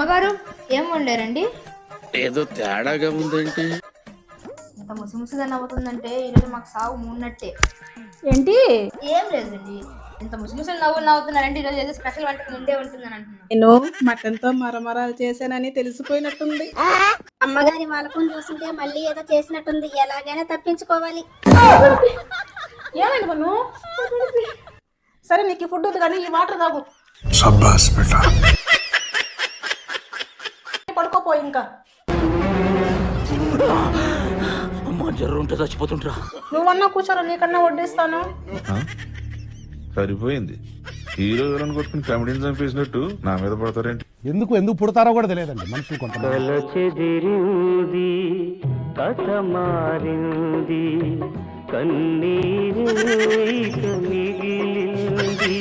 అమ్మగారు ఏం వండారండి? ఏదో తేడాగా ఉందేంటి? ఇంత ముసిముసిగా నవ్వుతుందంటే ఈరోజు మాకు సాగు మూన్నట్టే. ఏంటి? ఏం లేదండి, ఇంత ముసిముసిలు నవ్వులు నవ్వుతున్నారంటే ఈరోజు ఏదో స్పెషల్ వంటకం ఉండే ఉంటుందని అంటున్నాను. నేను మటన్ తో మరమరాలు చేశానని తెలిసిపోయినట్టుంది. అమ్మగారి వాలకం చూస్తుంటే మళ్ళీ ఏదో చేసినట్టుంది. ఎలాగైనా తప్పించుకోవాలి. ఏమైంది మను? సరే నీకు ఈ ఫుడ్ వద్దు కానీ ఈ వాటర్ తాగు. పడుకోపో ఇంకా. అమ్మా జ్వరం ఉంటే చచ్చిపోతుంటరా. నువ్వన్నా కూర్చోరా, నీకన్నా వడ్డిస్తాను. సరిపోయింది. హీరో విలన్ కొట్టుకుని కమెడీని చంపేసినట్టు నా మీద పడతారేంటి? ఎందుకు పుడతారో కూడా తెలియదండి మనుషులు కొంతమంది. కథ మారింది కన్నీరు మిగిలింది.